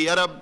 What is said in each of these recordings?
عرب,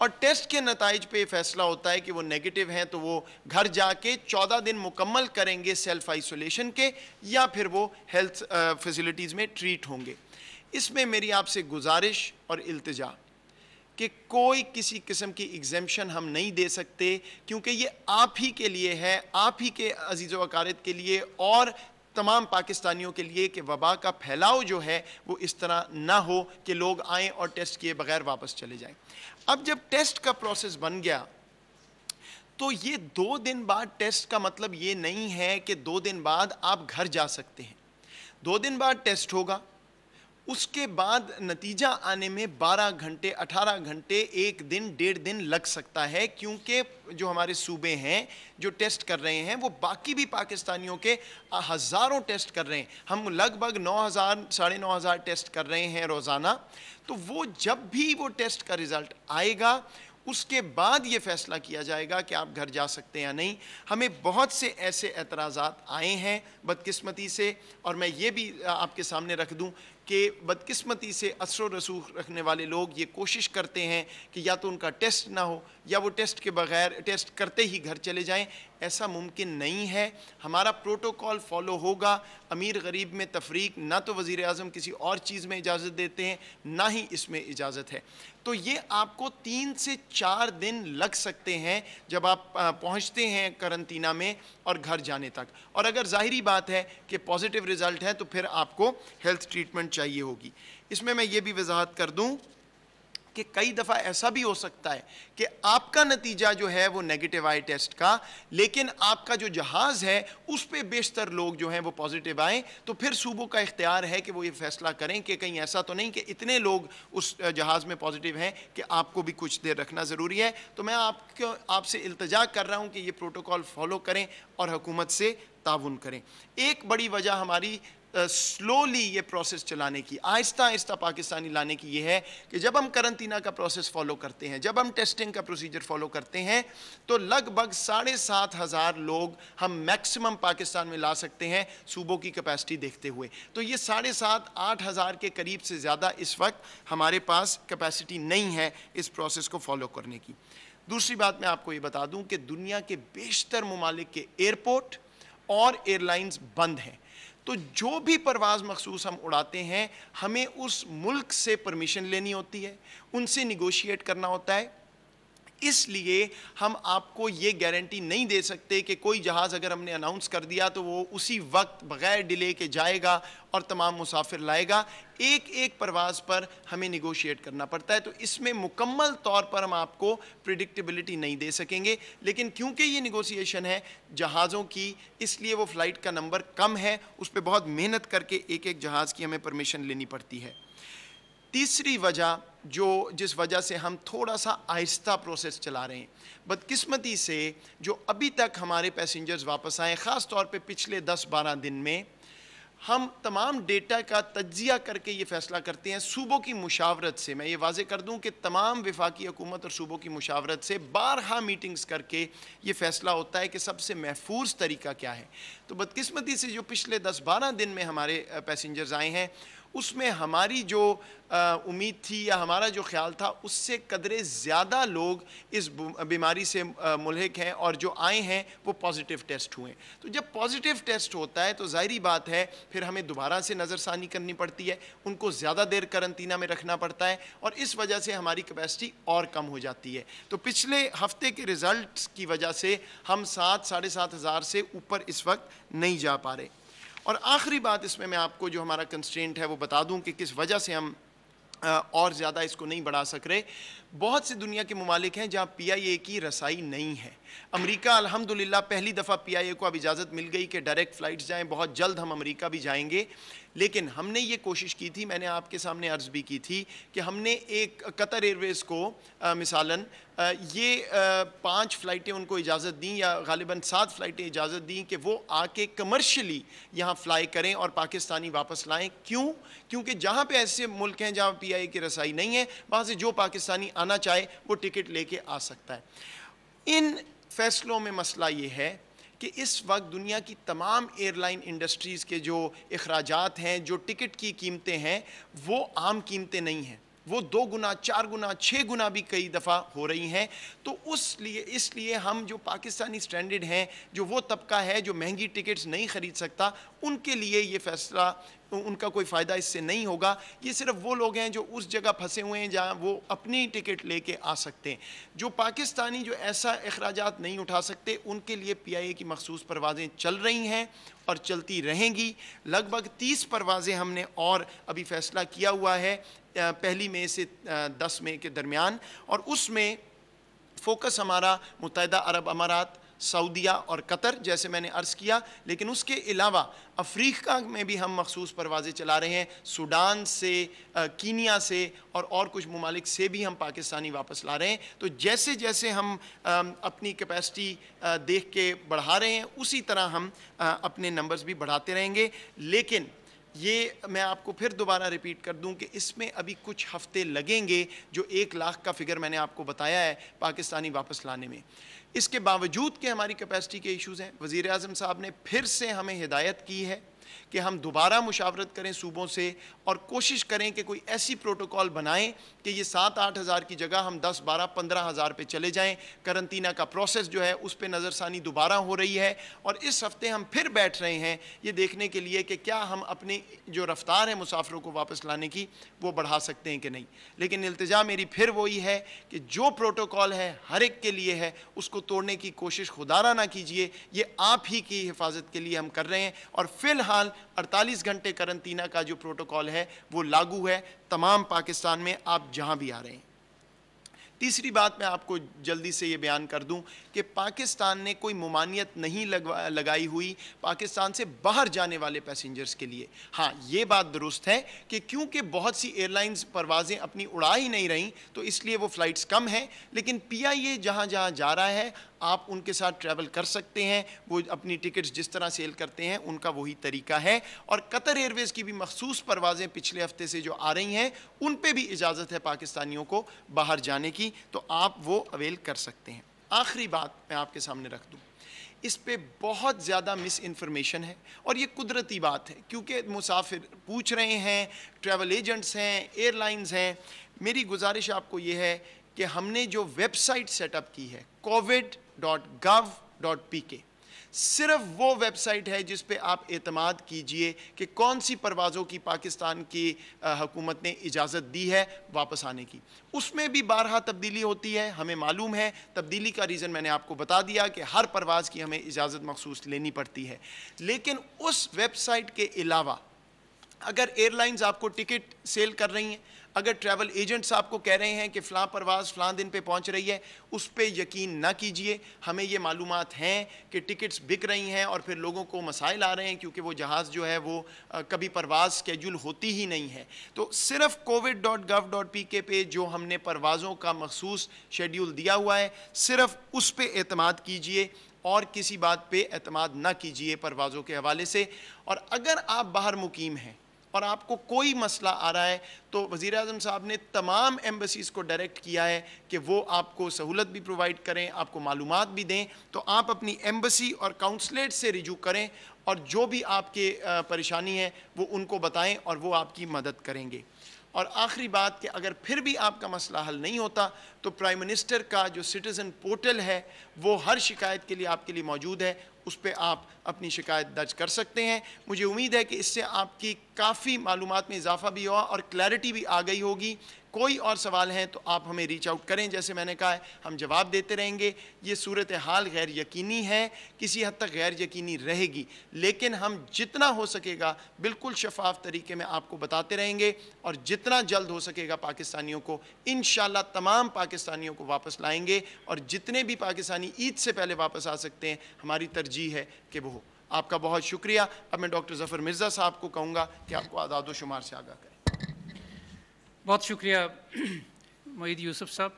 اور ٹیسٹ کے نتائج پہ یہ فیصلہ ہوتا ہے کہ وہ نیگیٹو ہیں تو وہ گھر جا کے 14 دن مکمل کریں گے سیلف آئسولیشن کے، یا پھر وہ ہیلتھ فیسلٹیز میں ٹریٹ ہوں گے۔ اس میں میری آپ سے گزارش اور التجا کہ کوئی کسی قسم کی ایگزیمپشن ہم نہیں دے سکتے، کیونکہ یہ آپ ہی کے لیے ہے، آپ ہی کے عزیز و اقارب کے لیے اور تمام پاکستانیوں کے لیے، کہ وبا کا پھیلاؤ جو ہے وہ اس طرح نہ ہو کہ لوگ آئیں اور ٹیسٹ کیے بغیر واپس چلے جائیں۔ اب جب ٹیسٹ کا پروسیس بن گیا تو یہ 2 دن بعد ٹیسٹ کا مطلب یہ نہیں ہے کہ 2 دن بعد آپ گھر جا سکتے ہیں۔ 2 دن بعد ٹیسٹ ہوگا، اس کے بعد نتیجہ آنے میں 12 گھنٹے 18 گھنٹے 1 دن 1.5 دن لگ سکتا ہے، کیونکہ جو ہمارے صوبے ہیں جو ٹیسٹ کر رہے ہیں وہ باقی بھی پاکستانیوں کے ہزاروں ٹیسٹ کر رہے ہیں۔ ہم لگ بھگ 9,000 9,500 ٹیسٹ کر رہے ہیں روزانہ، تو وہ جب بھی وہ ٹیسٹ کا رزلٹ آئے گا اس کے بعد یہ فیصلہ کیا جائے گا کہ آپ گھر جا سکتے ہیں یا نہیں۔ ہمیں بہت سے ایسے اعتراضات آئے ہیں بدقسمتی سے، اور میں یہ بھی آپ کے سامنے رکھ دوں کہ بدقسمتی سے اثر و رسوخ رکھنے والے لوگ یہ کوشش کرتے ہیں کہ یا تو ان کا ٹیسٹ نہ ہو یا وہ ٹیسٹ کے بغیر ٹیسٹ کرتے ہی گھر چلے جائیں۔ ایسا ممکن نہیں ہے، ہمارا پروٹوکول فالو ہوگا۔ امیر غریب میں تفریق نہ تو وزیر اعظم کسی اور چیز میں اجازت دیتے ہیں، نہ ہی اس میں اجازت ہے۔ تو یہ آپ کو 3 سے 4 دن لگ سکتے ہیں جب آپ پہنچتے ہیں قرنطینہ میں اور گھر جانے تک، اور اگر ظاہری بات ہے کہ پازیٹیو رزلٹ ہے تو پھر آپ کو ہیلتھ ٹریٹمنٹ چاہیے ہوگی۔ اس میں یہ بھی وضاحت کر دوں کہ کئی دفعہ ایسا بھی ہو سکتا ہے کہ آپ کا نتیجہ جو ہے وہ نیگیٹو آئے ٹیسٹ کا، لیکن آپ کا جو جہاز ہے اس پہ بیشتر لوگ جو ہیں وہ پازیٹیو آئیں، تو پھر صوبوں کا اختیار ہے کہ وہ یہ فیصلہ کریں کہ کہیں ایسا تو نہیں کہ اتنے لوگ اس جہاز میں پازیٹیو ہیں کہ آپ کو بھی کچھ دیر رکھنا ضروری ہے۔ تو میں آپ سے التجا کر رہا ہوں کہ یہ پروٹوکول فالو کریں اور حکومت سے تعاون کریں۔ ایک بڑی وجہ ہماری سلولی یہ پروسیس چلانے کی، آہستہ آہستہ پاکستانی لانے کی یہ ہے کہ جب ہم قرنطینہ کا پروسیس فالو کرتے ہیں، جب ہم ٹیسٹنگ کا پروسیجر فالو کرتے ہیں، تو لگ بھگ 7,500 لوگ ہم میکسیمم پاکستان میں لا سکتے ہیں صوبوں کی کیپیسٹی دیکھتے ہوئے۔ تو یہ 7,500-8,000 کے قریب سے زیادہ اس وقت ہمارے پاس کیپیسٹی نہیں ہے اس پروسیس کو فالو کرنے کی۔ دوسری بات میں آپ کو یہ بتا دوں کہ دنیا کے بیشتر ممالک کے ایئرپورٹ اور ایئر لائنز بند ہیں، تو جو بھی پرواز مخصوص ہم اڑاتے ہیں ہمیں اس ملک سے پرمیشن لینی ہوتی ہے، ان سے نیگوشیٹ کرنا ہوتا ہے۔ اس لیے ہم آپ کو یہ گارنٹی نہیں دے سکتے کہ کوئی جہاز اگر ہم نے اناؤنس کر دیا تو وہ اسی وقت بغیر ڈیلے کے جائے گا اور تمام مسافر لائے گا۔ ایک پرواز پر ہمیں نیگوشیٹ کرنا پڑتا ہے، تو اس میں مکمل طور پر ہم آپ کو پریڈکٹیبلٹی نہیں دے سکیں گے، لیکن کیونکہ یہ نیگوشیشن ہے جہازوں کی، اس لیے وہ فلائٹ کا نمبر کم ہے، اس پہ بہت محنت کر کے ایک جہاز کی ہمیں پرمیشن لینی پڑتی ہے۔ تیسری وجہ جس وجہ سے ہم تھوڑا سا آہستہ پروسیس چلا رہے ہیں، بدقسمتی سے جو ابھی تک ہمارے پیسنجرز واپس آئے، خاص طور پہ پچھلے 10-12 دن میں، ہم تمام ڈیٹا کا تجزیہ کر کے یہ فیصلہ کرتے ہیں صوبوں کی مشاورت سے۔ میں یہ واضح کر دوں کہ تمام وفاقی حکومت اور صوبوں کی مشاورت سے بارہا میٹنگز کر کے یہ فیصلہ ہوتا ہے کہ سب سے محفوظ طریقہ کیا ہے۔ تو بدقسمتی سے جو پچھلے 10-12 دن میں ہمارے پیسنجرز آئے ہیں، اس میں ہماری جو امید تھی یا ہمارا جو خیال تھا اس سے قدرے زیادہ لوگ اس بیماری سے ملحق ہیں، اور جو آئے ہیں وہ پازیٹیو ٹیسٹ ہوئے۔ تو جب پازیٹیو ٹیسٹ ہوتا ہے تو ظاہری بات ہے پھر ہمیں دوبارہ سے نظر ثانی کرنی پڑتی ہے، ان کو زیادہ دیر قرنطینہ میں رکھنا پڑتا ہے، اور اس وجہ سے ہماری کیپیسٹی اور کم ہو جاتی ہے۔ تو پچھلے ہفتے کے رزلٹس کی وجہ سے ہم 7,000-7,500 سے اوپر اس وقت نہیں جا پا رہے۔ اور آخری بات اس میں آپ کو جو ہمارا کنسٹرینٹ ہے وہ بتا دوں کہ کس وجہ سے ہم اور زیادہ اس کو نہیں بڑھا سک رہے۔ بہت سے دنیا کے ممالک ہیں جہاں پی آئی اے کی رسائی نہیں ہے۔ امریکہ الحمدللہ پہلی دفعہ پی آئی اے کو اب اجازت مل گئی کہ ڈائریکٹ فلائٹس جائیں، بہت جلد ہم امریکہ بھی جائیں گے، لیکن ہم نے یہ کوشش کی تھی، میں نے آپ کے سامنے عرض بھی کی تھی کہ ہم نے ایک قطر ایئر ویز کو مثالاً یہ 5 فلائٹیں ان کو اجازت دیں، یا غالباً 7 فلائٹیں اجازت دیں کہ وہ آ کے کمرشلی یہاں فلائی کریں اور پاکستانی واپس لائیں۔ کیونکہ جہاں پہ ایسے ملک ہیں جہاں پی آئی اے کی رسائی نہیں ہے، وہاں سے جو پاکستانی آنا چاہے وہ ٹکٹ لے کے آ سکتا ہے۔ ان فیصلوں میں مسئلہ یہ ہے کہ اس وقت دنیا کی تمام ایئر لائن انڈسٹریز کے جو اخراجات ہیں، جو ٹکٹ کی قیمتیں ہیں، وہ عام قیمتیں نہیں ہیں۔ وہ 2 گنا 4 گنا 6 گنا بھی کئی دفعہ ہو رہی ہیں. تو اس لیے ہم جو پاکستانی سٹینڈرڈ ہیں, جو وہ طبقہ ہے جو مہنگی ٹکٹس نہیں خرید سکتا, ان کے لیے یہ فیصلہ, ان کا کوئی فائدہ اس سے نہیں ہوگا. یہ صرف وہ لوگ ہیں جو اس جگہ پھنسے ہوئے ہیں جہاں وہ اپنی ٹکٹ لے کے آ سکتے ہیں. جو پاکستانی جو ایسا اخراجات نہیں اٹھا سکتے, ان کے لیے پی آئی اے کی مخصوص پروازیں چل رہی ہیں اور چلتی رہیں گی. لگ بھگ 30 پروازیں ہم نے اور ابھی فیصلہ کیا ہوا ہے 1 مئی سے 10 مئی کے درمیان, اور اس میں فوکس ہمارا متحدہ عرب امارات, سعودیہ اور قطر جیسے میں نے عرض کیا, لیکن اس کے علاوہ افریقہ میں بھی ہم مخصوص پروازیں چلا رہے ہیں. سوڈان سے, کینیا سے اور کچھ ممالک سے بھی ہم پاکستانی واپس لا رہے ہیں. تو جیسے جیسے ہم اپنی کیپیسٹی دیکھ کے بڑھا رہے ہیں, اسی طرح ہم اپنے نمبرز بھی بڑھاتے رہیں گے. لیکن یہ میں آپ کو پھر دوبارہ ریپیٹ کر دوں کہ اس میں ابھی کچھ ہفتے لگیں گے, جو 1 لاکھ کا فگر میں نے آپ کو بتایا ہے پاکستانی واپس لانے میں. اس کے باوجود کہ ہماری کیپیسٹی کے ایشوز ہیں, وزیر اعظم صاحب نے پھر سے ہمیں ہدایت کی ہے کہ ہم دوبارہ مشاورت کریں صوبوں سے اور کوشش کریں کہ کوئی ایسی پروٹوکول بنائیں کہ یہ 7-8 ہزار کی جگہ ہم 10, 12, 15 ہزار پہ چلے جائیں. کرنطینہ کا پروسیس جو ہے اس پہ نظر ثانی دوبارہ ہو رہی ہے, اور اس ہفتے ہم پھر بیٹھ رہے ہیں یہ دیکھنے کے لیے کہ کیا ہم اپنی جو رفتار ہے مسافروں کو واپس لانے کی وہ بڑھا سکتے ہیں کہ نہیں. لیکن التجا میری پھر وہی ہے کہ جو پروٹوکول ہے ہر ایک کے لیے ہے, اس کو توڑنے کی کوشش خدا نہ کیجیے. یہ آپ ہی کی حفاظت کے لیے ہم کر رہے ہیں, اور فی الحال 48 گھنٹے کرنطینہ کا جو پروٹوکول ہے وہ لاگو ہے تمام پاکستان میں, آپ جہاں بھی آ رہے ہیں. تیسری بات میں آپ کو جلدی سے یہ بیان کر دوں کہ پاکستان نے کوئی ممانعت نہیں لگائی ہوئی پاکستان سے باہر جانے والے پیسنجرز کے لیے. ہاں, یہ بات درست ہے کہ کیونکہ بہت سی ایئر لائنز پروازیں اپنی اڑا ہی نہیں رہیں تو اس لیے وہ فلائٹس کم ہیں, لیکن پی آئی اے جہاں جہاں جا رہا ہے آپ ان کے ساتھ ٹریول کر سکتے ہیں. وہ اپنی ٹکٹس جس طرح سیل کرتے ہیں ان کا وہی طریقہ ہے, اور قطر ایئر ویز کی بھی مخصوص پروازیں پچھلے ہفتے سے جو آ رہی ہیں ان پہ بھی اجازت ہے پاکستانیوں کو باہر جانے کی, تو آپ وہ اویل کر سکتے ہیں. آخری بات میں آپ کے سامنے رکھ دوں, اس پہ بہت زیادہ مس انفارمیشن ہے, اور یہ قدرتی بات ہے کیونکہ مسافر پوچھ رہے ہیں, ٹریول ایجنٹس ہیں, ایئر لائنز ہیں. میری گزارش آپ کو یہ ہے کہ ہم نے جو ویب سائٹ سیٹ اپ کی ہے covid.gov.pk, صرف وہ ویب سائٹ ہے جس پہ آپ اعتماد کیجئے کہ کون سی پروازوں کی پاکستان کی حکومت نے اجازت دی ہے واپس آنے کی. اس میں بھی بارہا تبدیلی ہوتی ہے, ہمیں معلوم ہے. تبدیلی کا ریزن میں نے آپ کو بتا دیا کہ ہر پرواز کی ہمیں اجازت مخصوص لینی پڑتی ہے. لیکن اس ویب سائٹ کے علاوہ اگر ایئر لائنز آپ کو ٹکٹ سیل کر رہی ہیں, اگر ٹریول ایجنٹس آپ کو کہہ رہے ہیں کہ فلاں پرواز فلاں دن پہ پہنچ رہی ہے, اس پہ یقین نہ کیجئے. ہمیں یہ معلومات ہیں کہ ٹکٹس بک رہی ہیں اور پھر لوگوں کو مسائل آ رہے ہیں کیونکہ وہ جہاز جو ہے وہ کبھی پرواز سکیجول ہوتی ہی نہیں ہے. تو صرف covid.gov.pk پہ جو ہم نے پروازوں کا مخصوص شیڈیول دیا ہوا ہے, صرف اس پہ اعتماد کیجئے اور کسی بات پہ اعتماد نہ کیجئے پروازوں کے حوالے سے. اور اگر آپ باہر مقیم ہیں اور آپ کو کوئی مسئلہ آ رہا ہے تو وزیر اعظم صاحب نے تمام ایمبیسیز کو ڈائریکٹ کیا ہے کہ وہ آپ کو سہولت بھی پرووائڈ کریں, آپ کو معلومات بھی دیں. تو آپ اپنی ایمبیسی اور کاؤنسلیٹ سے رجوع کریں اور جو بھی آپ کے پریشانی ہے وہ ان کو بتائیں اور وہ آپ کی مدد کریں گے. اور آخری بات کہ اگر پھر بھی آپ کا مسئلہ حل نہیں ہوتا تو پرائم منسٹر کا جو سٹیزن پورٹل ہے وہ ہر شکایت کے لیے آپ کے لیے موجود ہے, اس پہ آپ اپنی شکایت درج کر سکتے ہیں. مجھے امید ہے کہ اس سے آپ کی کافی معلومات میں اضافہ بھی ہوا اور کلیئرٹی بھی آ گئی ہوگی. کوئی اور سوال ہیں تو آپ ہمیں ریچ آؤٹ کریں, جیسے میں نے کہا ہے ہم جواب دیتے رہیں گے. یہ صورتحال غیر یقینی ہے, کسی حد تک غیر یقینی رہے گی, لیکن ہم جتنا ہو سکے گا بالکل شفاف طریقے میں آپ کو بتاتے رہیں گے, اور جتنا جلد ہو سکے گا پاکستانیوں کو انشاءاللہ تمام پاکستانیوں کو واپس لائیں گے. اور جتنے بھی پاکستانی عید سے پہلے واپس آ سکتے ہیں ہماری ترجیح ہے کہ وہ ہو. آپ کا بہت شکریہ. اب میں ڈاکٹر ظفر مرزا صاحب کو کہوں گا کہ آپ کو اعداد و شمار سے آگاہ کریں. بہت شکریہ معید یوسف صاحب.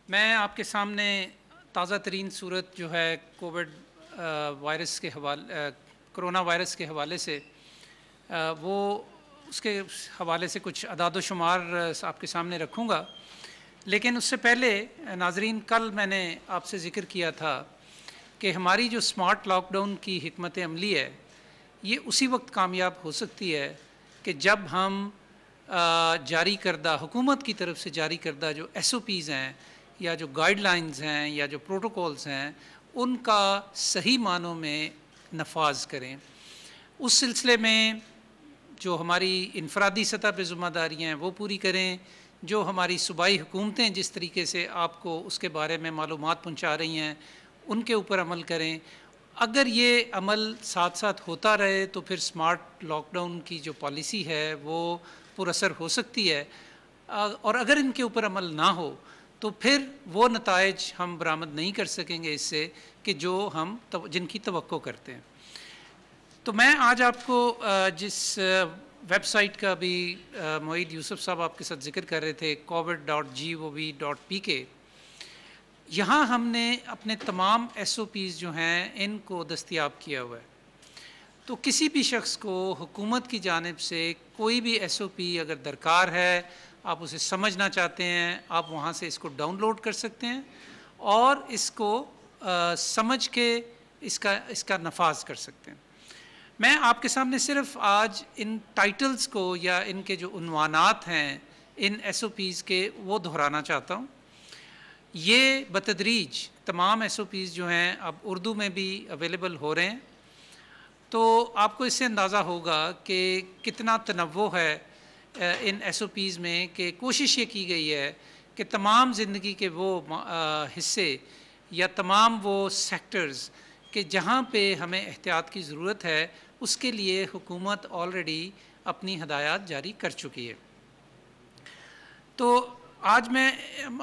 میں آپ کے سامنے تازہ ترین صورت جو ہے کرونا وائرس کے حوالے سے وہ اس کے حوالے سے کچھ اعداد و شمار آپ کے سامنے رکھوں گا. لیکن اس سے پہلے ناظرین, کل میں نے آپ سے ذکر کیا تھا کہ ہماری جو سمارٹ لاک ڈاؤن کی حکمت عملی ہے یہ اسی وقت کامیاب ہو سکتی ہے کہ جب ہم جاری کردہ حکومت کی طرف سے جاری کردہ جو ایس او پیز ہیں یا جو گائیڈ لائنز ہیں یا جو پروٹوکولز ہیں ان کا صحیح معنوں میں نفاذ کریں. اس سلسلے میں جو ہماری انفرادی سطح پہ ذمہ داریاں ہیں وہ پوری کریں. جو ہماری صوبائی حکومتیں جس طریقے سے آپ کو اس کے بارے میں معلومات پہنچا رہی ہیں ان کے اوپر عمل کریں. اگر یہ عمل ساتھ ساتھ ہوتا رہے تو پھر سمارٹ لاک ڈاؤن کی جو پالیسی ہے وہ پر اثر ہو سکتی ہے. اور اگر ان کے اوپر عمل نہ ہو تو پھر وہ نتائج ہم برآمد نہیں کر سکیں گے اس سے کہ جو ہم جن کی توقع کرتے ہیں. تو میں آج آپ کو جس ویب سائٹ کا بھی معید یوسف صاحب آپ کے ساتھ ذکر کر رہے تھے covid.gov.pk، یہاں ہم نے اپنے تمام ایس او پیز جو ہیں ان کو دستیاب کیا ہوا ہے. تو کسی بھی شخص کو حکومت کی جانب سے کوئی بھی ایس او پی اگر درکار ہے، آپ اسے سمجھنا چاہتے ہیں، آپ وہاں سے اس کو ڈاؤن لوڈ کر سکتے ہیں اور اس کو سمجھ کے اس کا نفاذ کر سکتے ہیں. میں آپ کے سامنے صرف آج ان ٹائٹلز کو یا ان کے جو عنوانات ہیں ان ایس او پیز کے وہ دہرانا چاہتا ہوں. یہ بتدریج تمام ایس او پیز جو ہیں اب اردو میں بھی اویلیبل ہو رہے ہیں. تو آپ کو اس سے اندازہ ہوگا کہ کتنا تنوع ہے ان ایس او پیز میں، کہ کوشش یہ کی گئی ہے کہ تمام زندگی کے وہ حصے یا تمام وہ سیکٹرز کہ جہاں پہ ہمیں احتیاط کی ضرورت ہے اس کے لیے حکومت آلریڈی اپنی ہدایات جاری کر چکی ہے. تو آج میں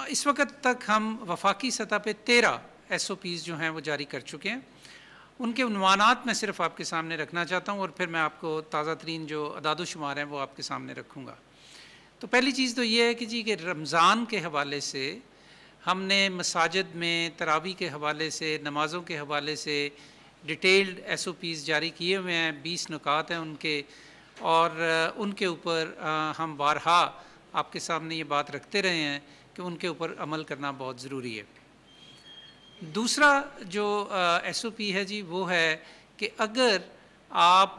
اس وقت تک ہم وفاقی سطح پہ 13 ایس او پیز جو ہیں وہ جاری کر چکے ہیں. ان کے عنوانات میں صرف آپ کے سامنے رکھنا چاہتا ہوں اور پھر میں آپ کو تازہ ترین جو اعداد و شمار ہیں وہ آپ کے سامنے رکھوں گا. تو پہلی چیز تو یہ ہے کہ کہ رمضان کے حوالے سے ہم نے مساجد میں تراویح کے حوالے سے، نمازوں کے حوالے سے ڈیٹیلڈ ایس او پیز جاری کیے ہوئے ہیں. 20 نکات ہیں ان کے، اور ان کے اوپر ہم بارہا آپ کے سامنے یہ بات رکھتے رہے ہیں کہ ان کے اوپر عمل کرنا بہت ضروری ہے. دوسرا جو ایس او پی ہے وہ ہے کہ اگر آپ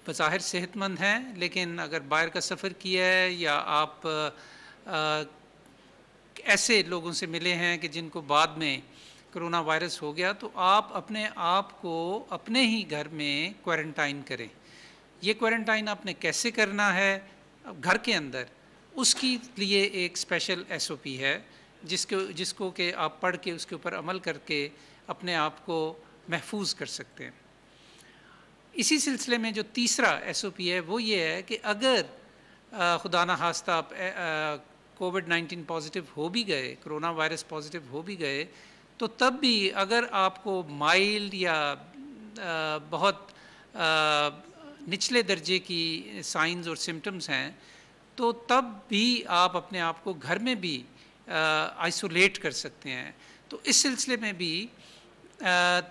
بظاہر صحت مند ہیں لیکن اگر باہر کا سفر کیا ہے یا آپ ایسے لوگوں سے ملے ہیں کہ جن کو بعد میں کرونا وائرس ہو گیا، تو آپ اپنے آپ کو اپنے ہی گھر میں کوارنٹائن کریں. یہ کوارنٹائن آپ نے کیسے کرنا ہے گھر کے اندر، اس کی لیے ایک اسپیشل ایس او پی ہے جس کو کہ آپ پڑھ کے اس کے اوپر عمل کر کے اپنے آپ کو محفوظ کر سکتے ہیں. اسی سلسلے میں جو تیسرا ایس او پی ہے وہ یہ ہے کہ اگر خدا نخواستہ آپ کووڈ-19 پازیٹیو ہو بھی گئے، کرونا وائرس پازیٹیو ہو بھی گئے، تو تب بھی اگر آپ کو مائلڈ یا بہت نچلے درجے کی سائنز اور سمٹمز ہیں تو تب بھی آپ اپنے آپ کو گھر میں بھی آئسولیٹ کر سکتے ہیں. تو اس سلسلے میں بھی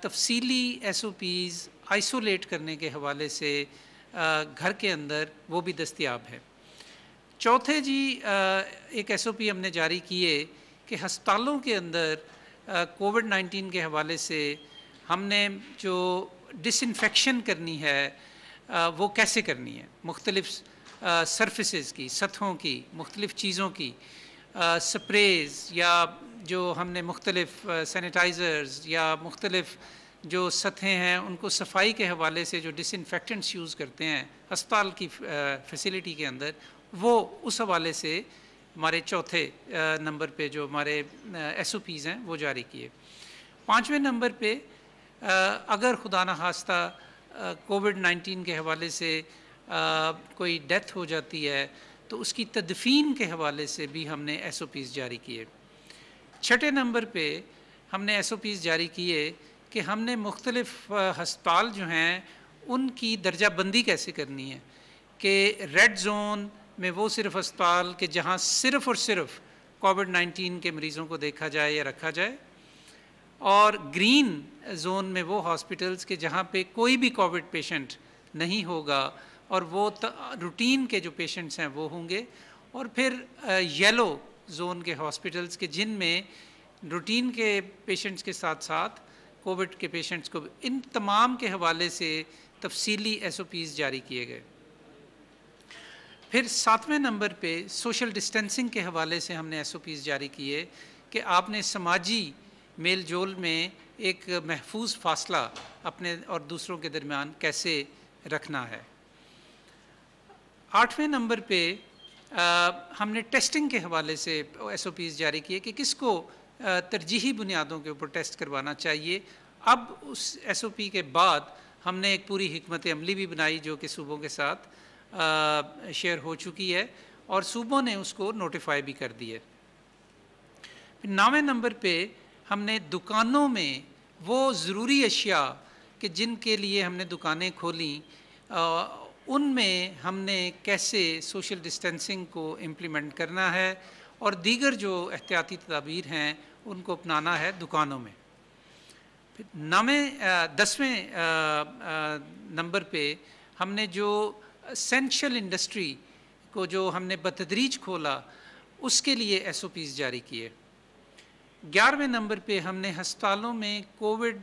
تفصیلی ایس او پیز آئسولیٹ کرنے کے حوالے سے گھر کے اندر وہ بھی دستیاب ہے. چوتھے ایک ایس او پی ہم نے جاری کیے کہ ہسپتالوں کے اندر کووڈ-19 کے حوالے سے ہم نے جو ڈس انفیکشن کرنی ہے وہ کیسے کرنی ہے. مختلف سرفیسز کی، سطحوں کی، مختلف چیزوں کی، سپریز یا جو ہم نے مختلف سینیٹائزرز یا مختلف جو سطحیں ہیں ان کو صفائی کے حوالے سے جو ڈس انفیکٹنٹس یوز کرتے ہیں ہسپتال کی فیسیلٹی کے اندر، وہ اس حوالے سے ہمارے چوتھے نمبر پہ جو ہمارے ایس او پیز ہیں وہ جاری کیے. پانچویں نمبر پہ اگر خدا نخواستہ کووڈ-19 کے حوالے سے کوئی ڈیتھ ہو جاتی ہے تو اس کی تدفین کے حوالے سے بھی ہم نے ایس او پیز جاری کیے. چھٹے نمبر پہ ہم نے ایس او پیز جاری کیے کہ ہم نے مختلف ہسپتال جو ہیں ان کی درجہ بندی کیسے کرنی ہے، کہ ریڈ زون میں وہ صرف ہسپتال کہ جہاں صرف اور صرف کووڈ-19 کے مریضوں کو دیکھا جائے یا رکھا جائے، اور گرین زون میں وہ ہاسپٹلز کہ جہاں پہ کوئی بھی کووڈ پیشنٹ نہیں ہوگا اور وہ روٹین کے جو پیشنٹس ہیں وہ ہوں گے، اور پھر یلو زون کے ہاسپٹلز کے جن میں روٹین کے پیشنٹس کے ساتھ ساتھ کووڈ کے پیشنٹس کو، ان تمام کے حوالے سے تفصیلی ایس او پیز جاری کیے گئے. پھر 7ویں نمبر پہ سوشل ڈسٹینسنگ کے حوالے سے ہم نے ایس او پیز جاری کیے کہ آپ نے سماجی میل جول میں ایک محفوظ فاصلہ اپنے اور دوسروں کے درمیان کیسے رکھنا ہے۔ 8ویں نمبر پہ ہم نے ٹیسٹنگ کے حوالے سے ایس او پیز جاری کیے کہ کس کو ترجیحی بنیادوں کے اوپر ٹیسٹ کروانا چاہیے۔ اب اس ایس او پی کے بعد ہم نے ایک پوری حکمت عملی بھی بنائی جو کہ صوبوں کے ساتھ شیئر ہو چکی ہے اور صوبوں نے اس کو نوٹیفائی بھی کر دی ہے۔ 9ویں نمبر پہ ہم نے دکانوں میں وہ ضروری اشیاء کہ جن کے لیے ہم نے دکانیں کھولیں ان میں ہم نے کیسے سوشل ڈسٹینسنگ کو امپلیمنٹ کرنا ہے اور دیگر جو احتیاطی تدابیر ہیں ان کو اپنانا ہے دکانوں میں۔ 10ویں نمبر پہ ہم نے جو اسینشل انڈسٹری کو جو ہم نے بتدریج کھولا اس کے لیے ایس او پیز جاری کیے۔ 11ویں نمبر پہ ہم نے ہسپتالوں میں کووڈ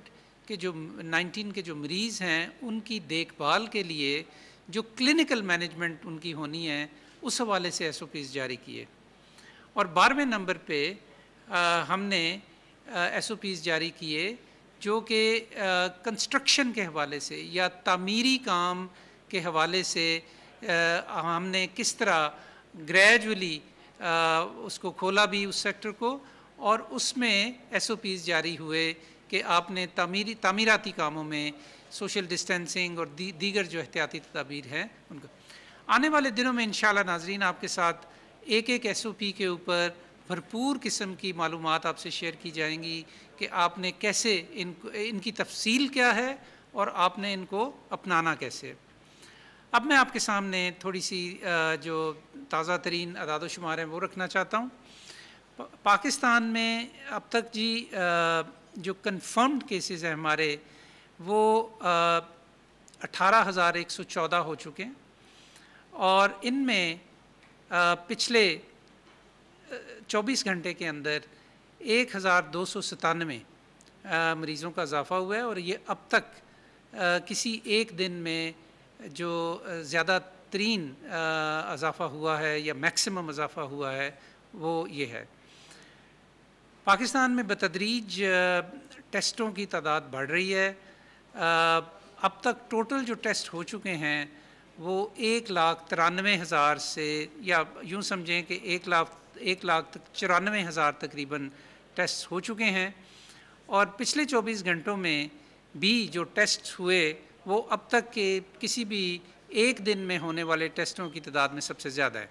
کے جو 19 کے جو مریض ہیں ان کی دیکھ بھال کے لیے جو کلینکل مینجمنٹ ان کی ہونی ہے اس حوالے سے ایس او پیز جاری کیے۔ اور 12ویں نمبر پہ ہم نے ایس او پیز جاری کیے جو کہ کنسٹرکشن کے حوالے سے یا تعمیری کام کے حوالے سے ہم نے کس طرح گریجولی اس کو کھولا بھی اس سیکٹر کو، اور اس میں ایس او پیز جاری ہوئے کہ آپ نے تعمیراتی کاموں میں سوشل ڈسٹینسنگ اور دیگر جو احتیاطی تدابیر ہیں ان کو۔ آنے والے دنوں میں انشاءاللہ ناظرین آپ کے ساتھ ایک ایک ایس او پی کے اوپر بھرپور قسم کی معلومات آپ سے شیئر کی جائیں گی کہ آپ نے کیسے ان کی تفصیل کیا ہے اور آپ نے ان کو اپنانا کیسے۔ اب میں آپ کے سامنے تھوڑی سی جو تازہ ترین اعداد و شمار ہیں وہ رکھنا چاہتا ہوں۔ پاکستان میں اب تک جی جو کنفرمڈ کیسز ہیں ہمارے وہ 18,114 ہو چکے ہیں اور ان میں پچھلے 24 گھنٹے کے اندر 1,297 مریضوں کا اضافہ ہوا ہے اور یہ اب تک کسی ایک دن میں جو زیادہ ترین اضافہ ہوا ہے یا میکسیمم اضافہ ہوا ہے وہ یہ ہے۔ پاکستان میں بتدریج ٹیسٹوں کی تعداد بڑھ رہی ہے۔ اب تک ٹوٹل جو ٹیسٹ ہو چکے ہیں وہ 1,93,000 سے یا یوں سمجھیں کہ 1,94,000 تقریباً ٹیسٹ ہو چکے ہیں، اور پچھلے 24 گھنٹوں میں بھی جو ٹیسٹ ہوئے وہ اب تک کے کسی بھی ایک دن میں ہونے والے ٹیسٹوں کی تعداد میں سب سے زیادہ ہے،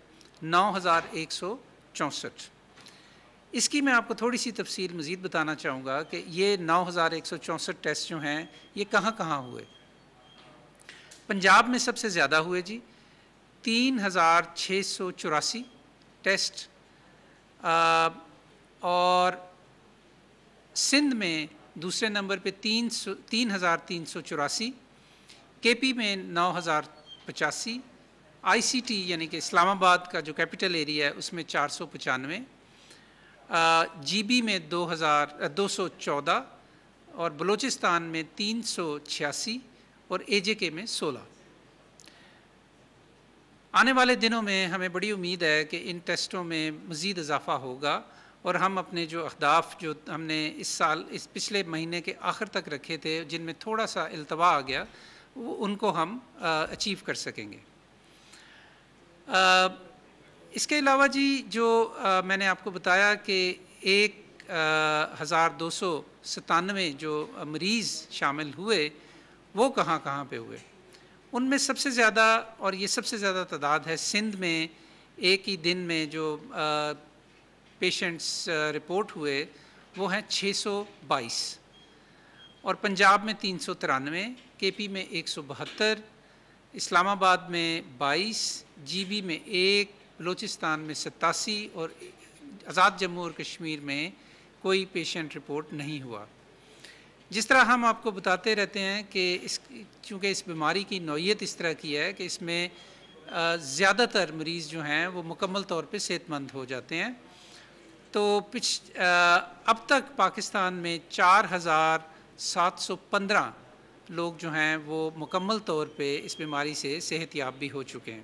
9,164۔ اس کی میں آپ کو تھوڑی سی تفصیل مزید بتانا چاہوں گا کہ یہ 9,164 ٹیسٹ جو ہیں یہ کہاں کہاں ہوئے۔ پنجاب میں سب سے زیادہ ہوئے جی، 3,684 ٹیسٹ، اور سندھ میں دوسرے نمبر پہ 3,384، کے پی میں 9,085، آئی سی ٹی یعنی کہ اسلام آباد کا جو کیپٹل ایریا ہے اس میں 495، جی بی میں 214 اور بلوچستان میں 386 اور اے جے کے میں 16۔ آنے والے دنوں میں ہمیں بڑی امید ہے کہ ان ٹیسٹوں میں مزید اضافہ ہوگا اور ہم اپنے جو اہداف جو ہم نے اس پچھلے مہینے کے آخر تک رکھے تھے جن میں تھوڑا سا التوا آ گیا وہ ان کو ہم اچیو کر سکیں گے۔ اس کے علاوہ جی جو میں نے آپ کو بتایا کہ 1,297 جو مریض شامل ہوئے وہ کہاں کہاں پہ ہوئے، ان میں سب سے زیادہ اور یہ سب سے زیادہ تعداد ہے سندھ میں، ایک ہی دن میں جو پیشنٹس رپورٹ ہوئے وہ ہیں 622، اور پنجاب میں 393، کے پی میں 172، اسلام آباد میں 22، جی بی میں 1، بلوچستان میں 87 اور آزاد جموں اور کشمیر میں کوئی پیشنٹ رپورٹ نہیں ہوا۔ جس طرح ہم آپ کو بتاتے رہتے ہیں کہ چونکہ اس بیماری کی نوعیت اس طرح کی ہے کہ اس میں زیادہ تر مریض جو ہیں وہ مکمل طور پہ صحت مند ہو جاتے ہیں، تو اب تک پاکستان میں 4,715 لوگ جو ہیں وہ مکمل طور پہ اس بیماری سے صحت یاب بھی ہو چکے ہیں۔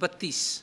32।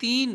3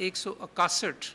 161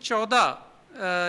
14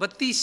32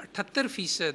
78%